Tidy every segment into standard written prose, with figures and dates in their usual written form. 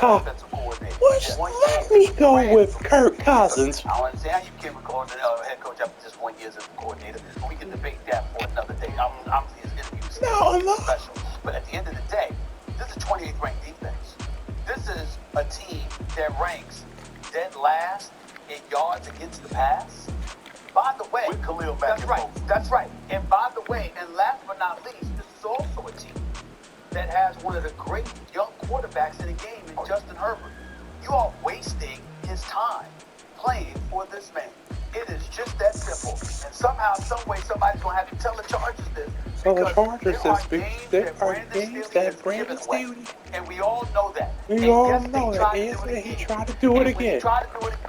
offensive coordinator. Let me go with Kirk Cousins. I don't understand how you became a head coach after just 1 year as a coordinator, but we can debate that for another day. Obviously, his interviews are special. But at the end of the day, this is 28th ranked defense. This is a team that ranks dead last in yards against the pass. By the way, with Khalil Mack. That's right. And by the way, and last but not least, this is also a team that has one of the great young quarterbacks in the game in Justin Herbert. You are wasting his time playing for this man. It is just that simple. And somehow, some way, somebody's going to have to tell the Chargers this. So the Chargers there are games that Brandon Staley, and we all know that. We all know that. And he tried to do it again.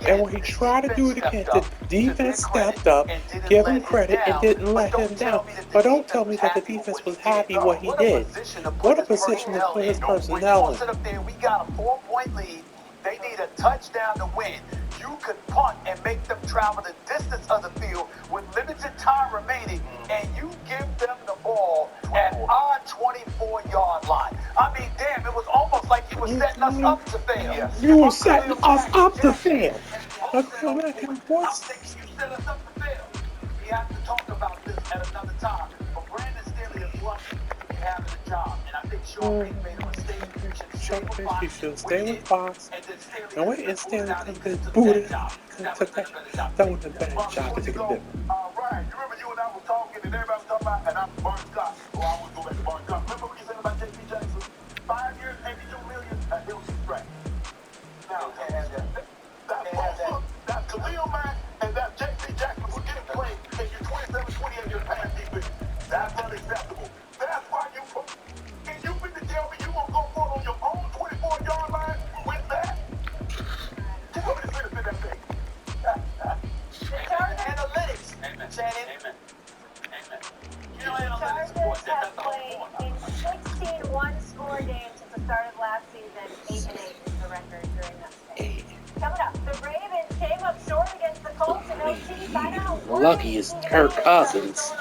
And when he tried to do it again, the defense stepped up, give him credit, and didn't let him down. But don't tell me that the defense was happy what he did. What a position to put his personnel in. We got a 4-point lead. They need a touchdown to win. You could punt and make them travel the distance of the field with limited time remaining, and you give them the ball at our 24-yard line. I mean, damn, it was almost like you were setting us up to fail. You were setting us up to fail. I think you set us up to fail. We have to talk about this at another time. But Brandon Staley is lucky to be having a job, and I think Sean Payton made a mistake. He should stay with Fox. And wait, instead of being booted, took that was a bad job to take a dip. Ryan, you remember you and I were talking, and everybody was talking about, and I'm Bart Scott. Well, I would go back to Bart Scott. Remember what you said about J.P. Jackson? 5 years, $82 million, and he'll be straight. Now, that Khalil Mack and that J.P. Jackson were getting played, and you're 27, 28 years past defense. That's unacceptable. That's why you put. And you mean to tell me you won't go for it on your own 24-yard line with that? You want me to finish that thing? Analytics. Amen. Amen. You know, analytics. Chargers have played in 16 one-score games since the start of last season. 8-8 is the record during that stage. Coming up, the Ravens came up short against the Colts in OT. Find out what Lucky is Kirk Cousins.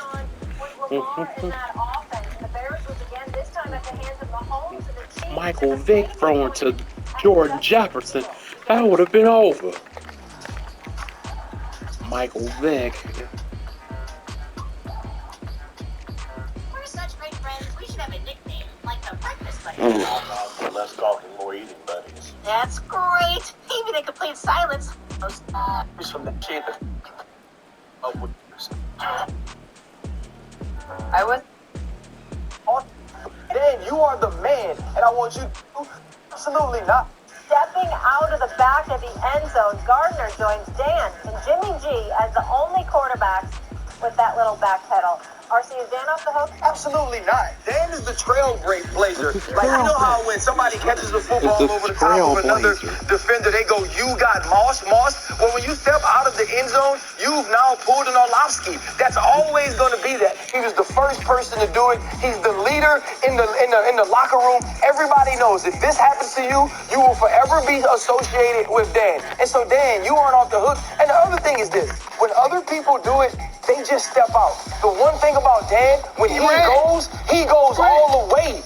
Michael Vick throwing to Jordan Jefferson. That would have been over. Michael Vick. We're such great friends, we should have a nickname, like the Breakfast Buddies. Less talking, more eating buddies. That's great. Maybe they could play in silence. He's from the kid. I was. Dan, you are the man, and I want you to absolutely not. Stepping out of the back of the end zone, Gardner joins Dan and Jimmy G as the only quarterbacks with that little back pedal. RC, is Dan off the hook? Absolutely not. Dan is the trailblazer. Like, you know how when somebody catches a football over the top of another defender, they go, you got Moss. Well, when you step out of the end zone, you've now pulled an Orlovsky. That's always going to be that. He was the first person to do it. He's the leader in the locker room. Everybody knows if this happens to you, you will forever be associated with Dan. And so, Dan, you aren't off the hook. And the other thing is this. When other people do it, they just step out. The one thing about Dan, when he goes all the way.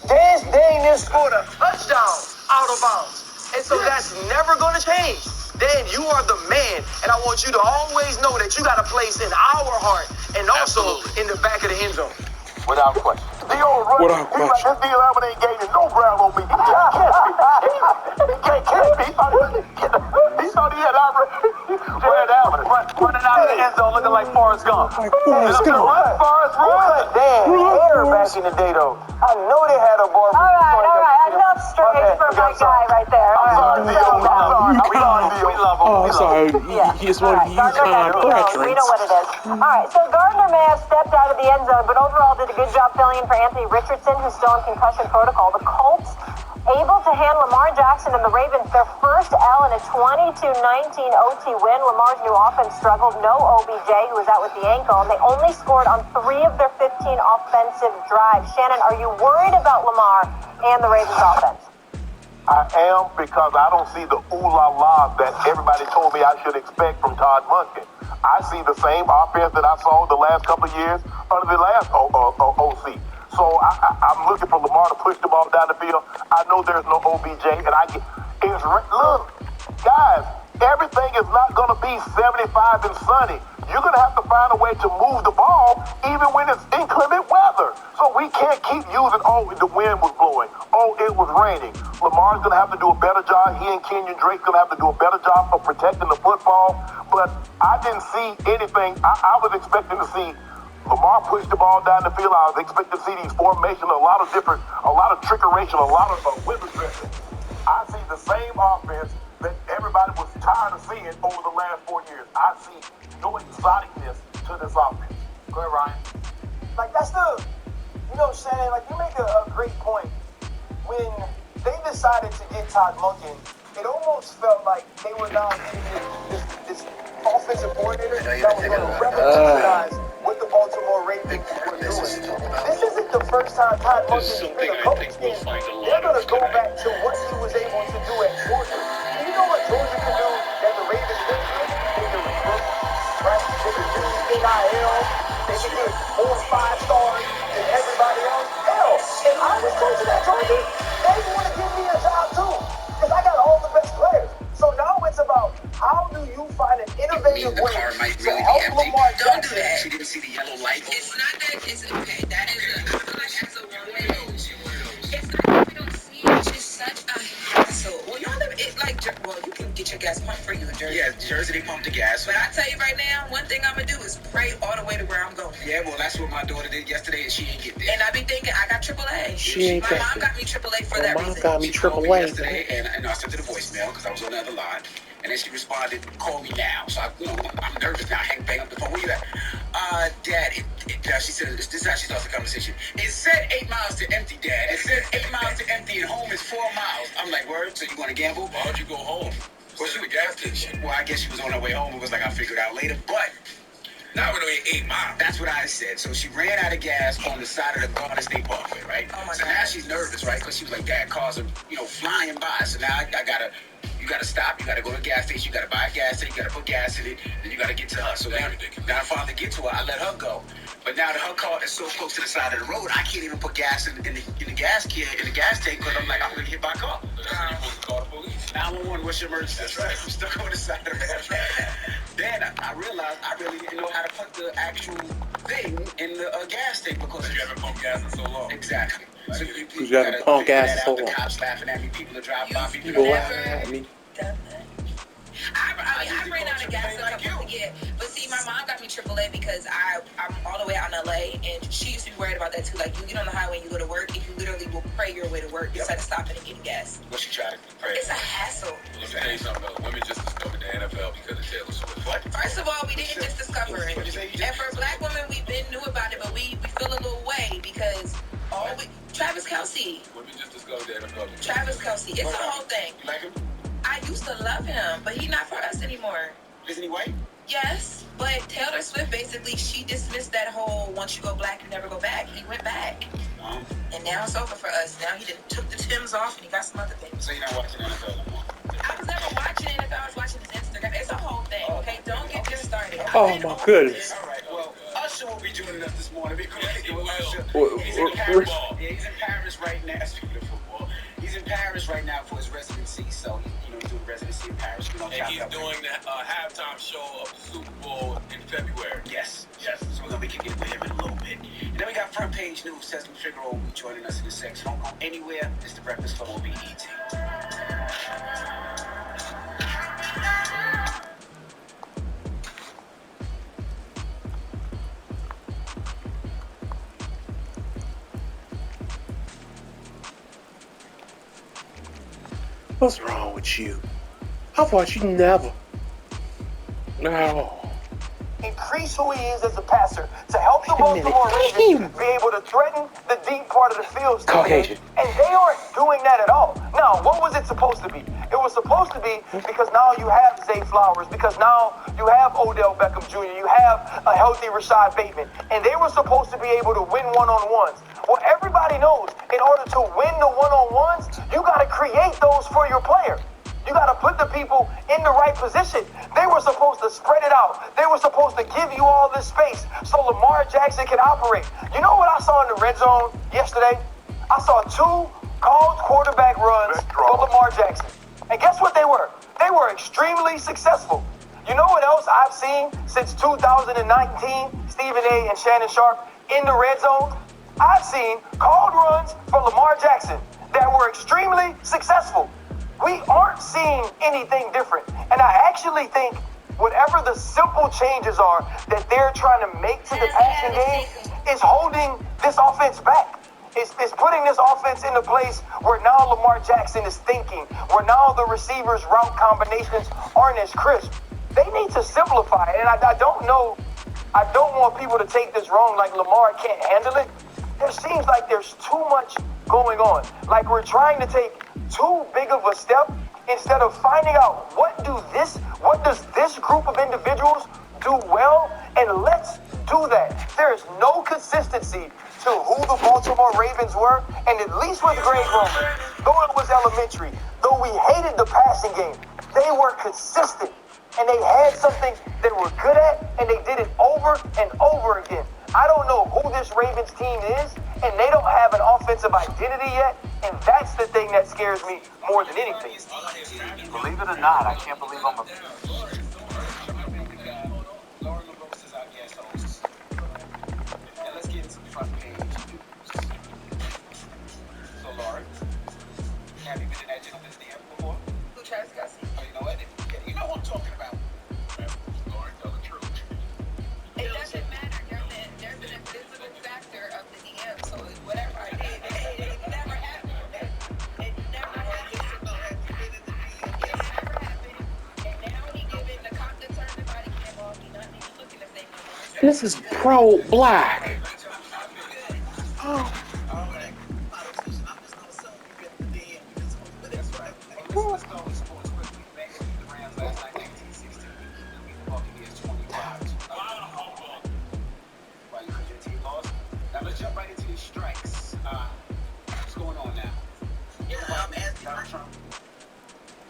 Dan just scored a touchdown out of bounds. And so that's never going to change. Dan, you are the man, and I want you to always know that you got a place in our heart and also in the back of the end zone. Without question. Without question. This deal ain't gaining no ground on me. He can't catch me. He thought he had running out of the end zone looking like Forrest Gump. Like Forrest Gump. Run. Dan, back in the day, though. I know they had a bar. All right. Enough straight for my guy right there. We love him. Oh, sorry. He's one of you kind of We know what it is. All right, so Gardner may have stepped out of the end zone, but overall did a good job filling in for Anthony Richardson, who's still in concussion protocol. The Colts able to hand Lamar Jackson and the Ravens their first L in a 22-19 OT win. Lamar's new offense struggled. No OBJ, who was out with the ankle, and they only scored on 3 of their 15 offensive drives. Shannon, are you worried about Lamar and the Ravens offense? I am, because I don't see the ooh-la-la that everybody told me I should expect from Todd Monken. I see the same offense that I saw the last couple of years under the last OC. So I'm looking for Lamar to push the ball down the field. I know there's no OBJ, and look, guys, everything is not going to be 75 and sunny. You're going to have to find a way to move the ball even when it's inclement weather. So we can't keep using, the wind was blowing. It was raining. Lamar's going to have to do a better job. He and Kenyon Drake's going to have to do a better job of protecting the football. But I didn't see anything. I was expecting to see Lamar push the ball down the field. I was expecting to see these formations, a lot of trickeration, a lot of window dressing. I see the same offense that everybody was tired of seeing over the last 4 years. I see no exoticness to this offense. Go ahead, Ryan. Like, that's you know what I'm saying? Like, you make a great point. When they decided to get Todd Monken, it almost felt like they were now getting this offensive coordinator that was going to revolutionize what the Baltimore Ravens were doing. This isn't the first time Todd Monken's been a coach. They're going to go back to what he was able to do at Georgia. Do you know what Georgia can do that the Ravens didn't do? They can recruit, right? They can do NIL. They can get 4 or 5 stars than everybody else. Hell, if I was coaching at Georgia, they want to give me a job too, because I got all the best players. So now it's about how do you find an innovative way to help Lamar Jackson. Don't do that. She didn't see the yellow light. It's not that it's okay. That is I feel like that's a one-way. It's not that we don't see it. It's just such a hassle. Well, y'all live it like you can get your gas pumped for you in Jersey. Yeah, Jersey, they pump the gas. But I tell you right now, one thing I'm gonna do is pray all the way to where I'm going. Yeah, well, that's what my daughter did yesterday, and she ain't get there. And I be thinking, I got AAA. My mom got me AAA for that reason. Got me She called me AAA. yesterday, and I sent her the voicemail because I was on the other line. And then she responded, call me now. So I'm nervous now. Bang up the phone. Where you at? Dad, she said, this is how she starts the conversation. It said 8 miles to empty, Dad. It said 8 miles to empty, and home is 4 miles. I'm like, word? So you want to gamble? Why'd you go home? Well, she was gas station. Well, I guess she was on her way home. It was like I figured out later. But Now we're doing 8 miles. that's what I said. So she ran out of gas on the side of the Garden State Parkway, right? Oh my so God. now she's nervous, right? Because she was like, Dad, cars are, flying by. So now you gotta stop. You gotta go to the gas station. You gotta buy a gas station. You gotta put gas in it. Then you gotta get to her. So now I finally get to her. I let her go. But now that her car is so close to the side of the road, I can't even put gas in the gas tank because I'm like, I'm gonna get my car. Call the police. 911, what's your emergency? That's right. I'm stuck on the side of the road. Then I realized I really didn't know how to put the actual thing in the gas tank because You haven't pumped gas in so long. Exactly. So you haven't pumped gas in so The long. cops laughing at me. People are driving by. People People are laughing at me. I ran out of gas a couple of years. But see, my mom got me AAA because I'm all the way out in LA, and she used to be worried about that too. Like, you get on the highway and you go to work, and you literally will pray your way to work instead of stopping and getting gas. What she tried to pray? It's a hassle. Let me tell you something though. Women just discovered the NFL because of Taylor Swift. What? First of all, we didn't just discover it. And for black women, we've been knew about it, but we feel a little way because Travis Kelce. Women just discovered the NFL. Travis Kelce. It's a whole thing. You like him? I used to love him, but he's not for us anymore. Isn't he white? Yes, but Taylor Swift basically, she dismissed that whole once you go black, you never go back. He went back. And now it's over for us. Now he done took the Timbs off and he got some other things. So you're not watching NFL no more? I was never watching it if I was watching his Instagram. It's a whole thing, okay? Don't get this started. Oh my goodness. All right. Well, Usher will be joining us this morning. Usher. Well, He's in Paris. Yeah, he's in Paris right now. Speaking of football, he's in Paris right now for his residency. So he's doing residency in Paris. And he's doing the halftime show of the Super Bowl in February. Yes. So we're gonna be kicking it with him in a little bit. And then we got front page news. Cesar Figueroa will be joining us in the section. Don't go anywhere. It's the Breakfast Club on BET. What's wrong with you? I thought you never. No. Increase who he is as a passer to help the Baltimore Ravens be able to threaten the deep part of the field. Caucasian. And they aren't doing that at all. Now, what was it supposed to be? It was supposed to be because now you have Zay Flowers, because now you have Odell Beckham Jr., you have a healthy Rashad Bateman, and they were supposed to be able to win one-on-ones. Well, everybody knows in order to win the one-on-ones, you got to create those for your player. You got to put the people in the right position. They were supposed to spread it out. They were supposed to give you all this space so Lamar Jackson can operate. You know what I saw in the red zone yesterday? I saw 2 called quarterback runs for Lamar Jackson. And guess what they were? They were extremely successful. You know what else I've seen since 2019, Stephen A. and Shannon Sharp in the red zone? I've seen called runs for Lamar Jackson that were extremely successful. We aren't seeing anything different. And I actually think whatever the simple changes are that they're trying to make to the passing game is holding this offense back. It's putting this offense in a place where now Lamar Jackson is thinking, where now the receivers' route combinations aren't as crisp. They need to simplify it. And I don't want people to take this wrong, like Lamar can't handle it. There seems like there's too much going on. Like we're trying to take too big of a step instead of finding out what does this group of individuals do well, and let's do that. There is no consistency to who the Baltimore Ravens were, and at least with Greg Roman, though it was elementary, though we hated the passing game, they were consistent, and they had something they were good at, and they did it over and over again. I don't know who this Ravens team is, and they don't have an offensive identity yet, and that's the thing that scares me more than anything. Believe it or not, I can't believe I'm a... Let's get into the front page news. So, Lauren, have you been in that gentleman's DM before? Who Travis Kelsey? Oh, you know what? You know what I'm talking about. Lauren, tell the truth. It doesn't matter. There's an invisible factor of the DM, so whatever I did, it never happened. It never happened. It never happened. And now he giving the cop that turned the body cam off. He not even looking to say no. This is pro-black. Oh. Let's jump right into these strikes. What's going on now?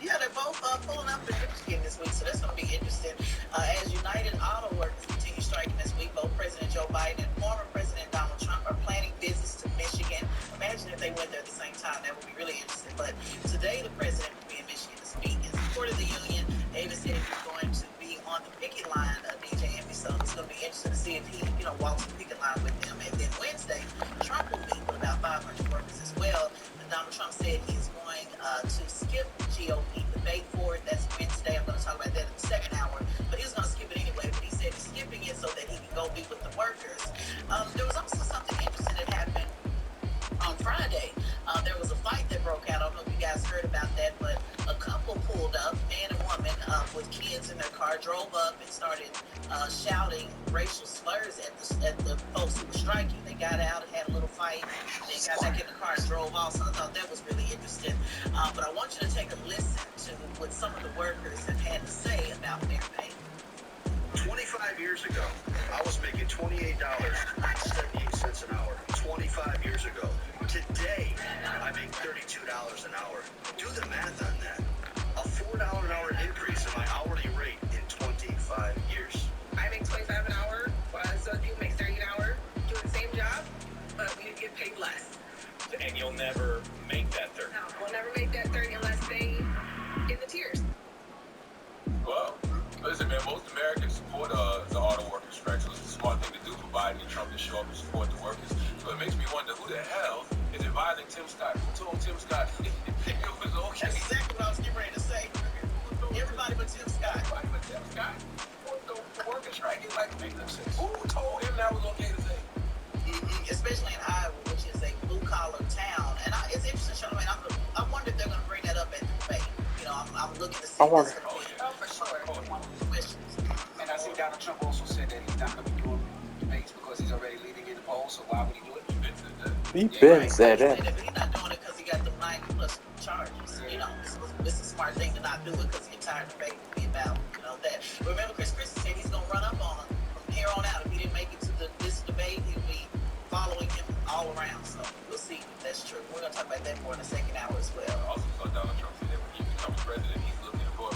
Yeah, they're both pulling up in Michigan this week, so that's going to be interesting. As United Auto Workers continue striking this week, both President Joe Biden and former President Donald Trump are planning visits to Michigan. Imagine if they went there at the same time. That would be really interesting. But today, the president will be in Michigan to speak in support of the union. Davis said he's going to be on the picket line of DJ Envy, so it's going to be interesting to see if he, walks the picket line with them. And then Wednesday, Trump will meet with about 500 workers as well. And Donald Trump said he's going to skip GOP debate for it. That's Wednesday. I'm going to talk about that in the second hour. But he's going to skip it anyway. But he said he's skipping it so that he can go meet with the workers. There was also something interesting that happened on Friday. There was a fight that broke out. I don't know if you guys heard about that, but a couple pulled up, man and woman, with kids in their car, drove up and started shouting racial slurs at the folks who were striking. They got out and had a little fight, and then got back in the car and drove off. So I thought that was really interesting. But I want you to take a listen to what some of the workers have had to say about their pay. 25 years ago, I was making $28.78 an hour. 25 years ago. Today, I make $32 an hour. Do the math on that. A $4 an hour increase in my hourly rate in 25 years. I make $25 an hour, while some people make $30 an hour doing the same job, but we get paid less. And you'll never make that 30. No, we'll never make that 30 unless they in the tiers. Well, listen, man, most Americans support the auto workers strike, so it's a smart thing to do for Biden and Trump to show up and support the workers. So it makes me wonder, who the hell is advising Tim Scott? Who told Tim Scott it was okay? That's exactly what I was getting ready to say. Everybody but Tim Scott. Everybody but Tim Scott. The workers strike, it like make them sense. Who told him that was okay to say? Especially in Iowa, which is a blue-collar town. And it's interesting, Charlamagne. I wonder if they're going to bring that up at the debate. I'm looking to see I wonder. Oh, for sure. And I see Donald Trump also said that he's not going to be doing debates because he's already leading in the polls, so why would he do it? He been said that. He's not doing it because he got the 90+ charges. It's a smart thing to not do it because the entire debate will be about, that. Remember, Chris Christie said he's going to run up on him from here on out. If he didn't make it to this debate, he'll be following him all around. So we'll see if that's true. We're going to talk about that more in the second hour as well. I also saw Donald Trump say that when he becomes president, he's looking for a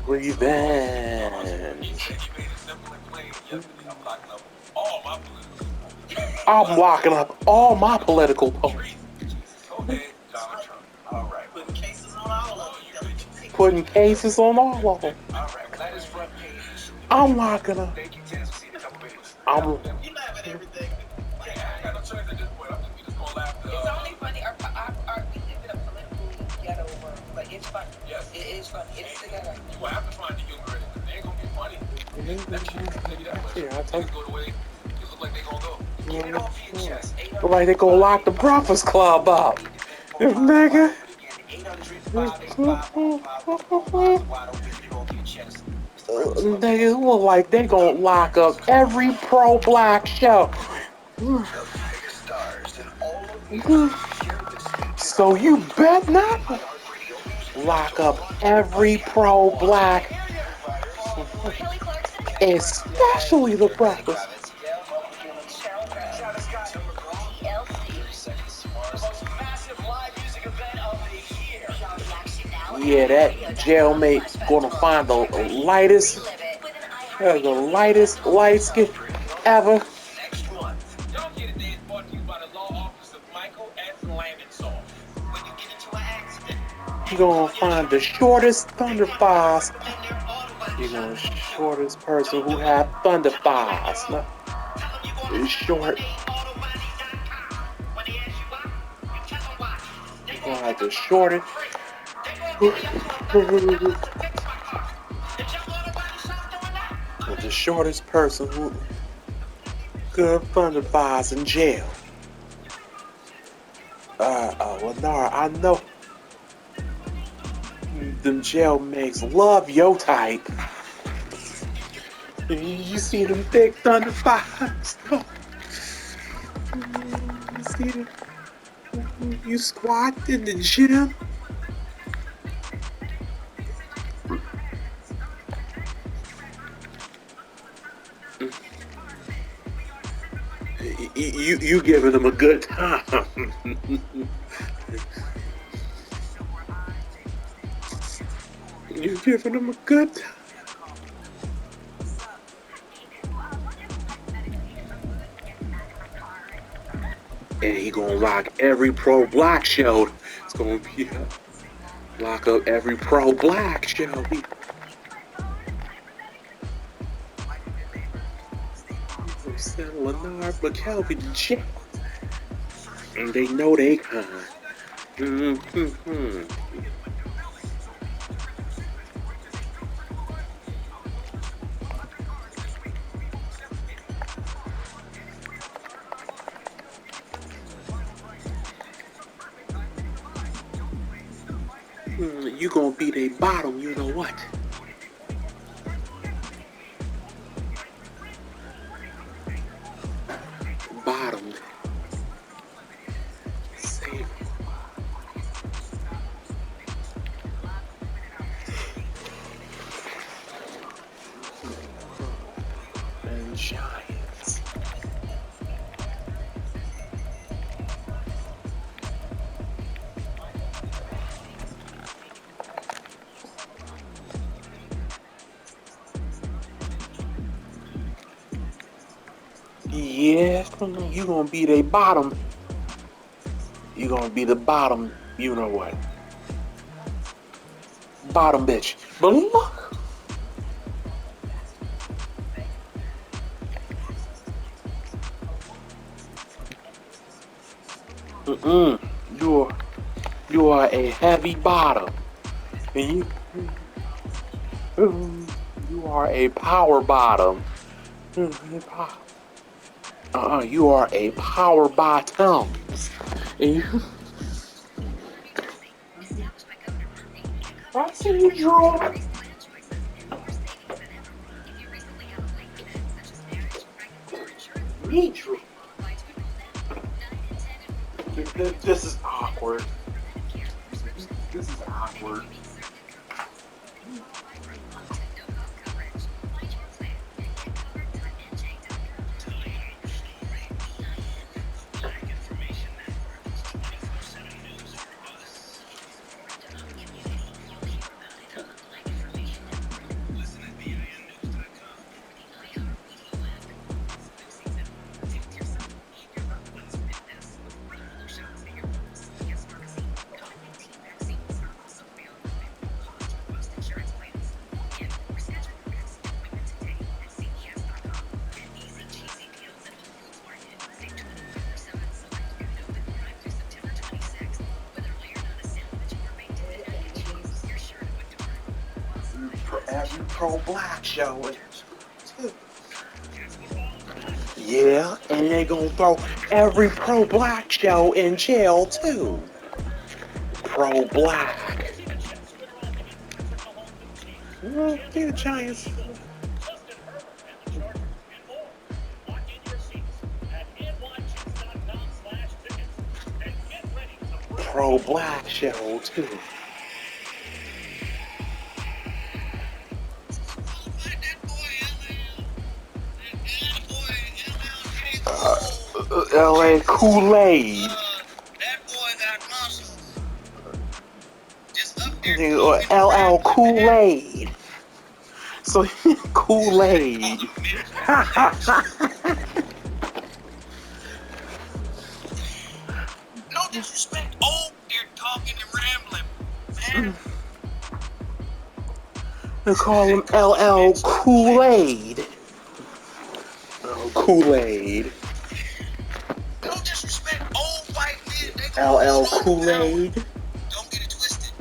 Revenge. I'm locking up all my political opponents. Putting cases on all of them. Putting cases on all of them. I'm locking up. I'm. You laughing at everything. It's only funny. We live in a politically ghetto world, but it's funny. Yes. It is funny. It is together. You have to find the humor in it. They ain't gonna be funny. Yeah, I told you. Go the way it look like they gonna go. Get it off your chest. Like they gonna lock the Breakfast Club up. Nigga. Nigga, it look like they gonna lock up every pro-black show. So you bet not lock up every pro-black, especially the Breakfast. Yeah, that jailmate's gonna find the lightest light skin ever. Next one. Don't get a day is brought to you by the law office of Michael S. Lamonsoff. When you get into an accident, You're gonna find the shortest thunder thighs. You're gonna shortest person who had thunder thighs. It's short. You're gonna have the shortest. The shortest person who could thunder thighs in jail. Lennar, I know them jailmates love your type. You see them thick thunder thighs? You see them? You squat in the gym? You giving them a good time. You giving them a good time. And he gonna lock every pro-black show. It's gonna be lock up every pro-black show. Send Lennar McKelvey to jail. And they know they kind. You gonna be their bottom, you know what? Bottom. Save. And Giants. Yeah, you gonna be the bottom. You gonna be the bottom, you know what? Bottom bitch. But look. You are a heavy bottom. And you are a power bottom. You are a power bottom. And you... I see you draw. Me draw. This is awkward. This is awkward. every pro-black show too. Yeah, and they're gonna throw every pro-black show in jail too. Pro-black. Well, the Giants. Pro-black show too. LA Kool-Aid. LL Kool-Aid. So Kool-Aid. No disrespect. Oh, they're talking and rambling. Man. They call him LL Kool-Aid. Kool-Aid. No disrespect. Old white men. LL Kool-Aid. Don't get it twisted.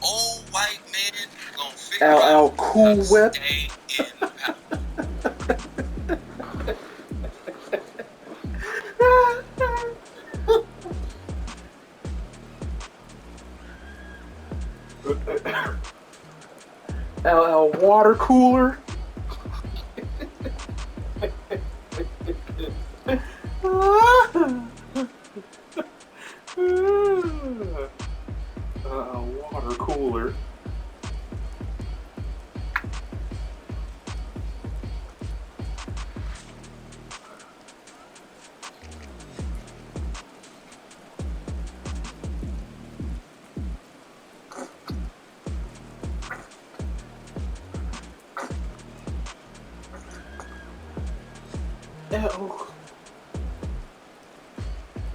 Old white men gonna figure LL out Cool Whip. stay in power. LL Water Cooler. Water Cooler.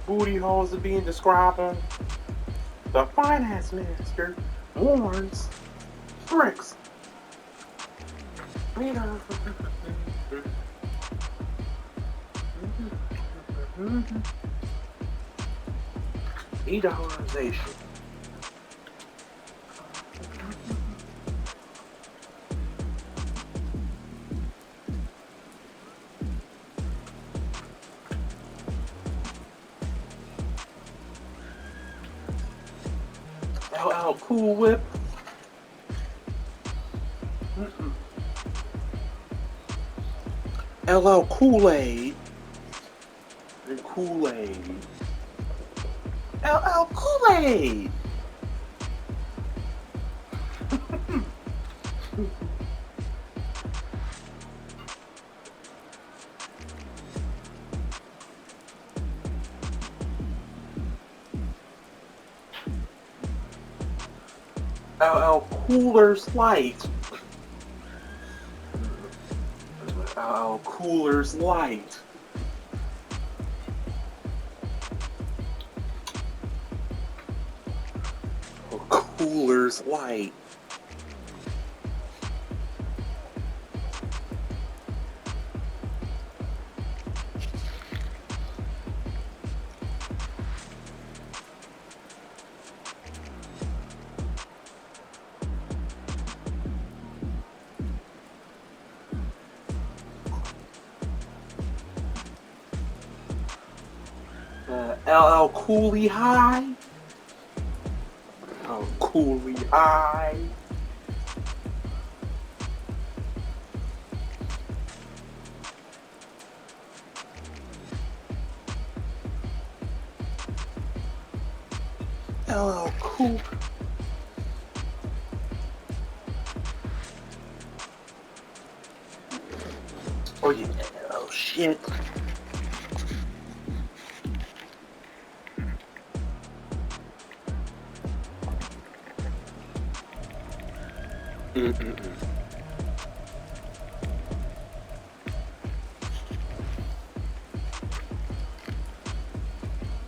Booty holes are being described. The finance minister warns bricks. De-dollarization. LL Cool Whip. LL Kool-Aid. And Kool-Aid. LL Kool-Aid. LL Cooler's Light. LL Cooler's Light. Cooler's Light. LL Cooley High. Oh, Cooley High. LL Cool. Oh yeah. Oh shit. Mm-mm-mm.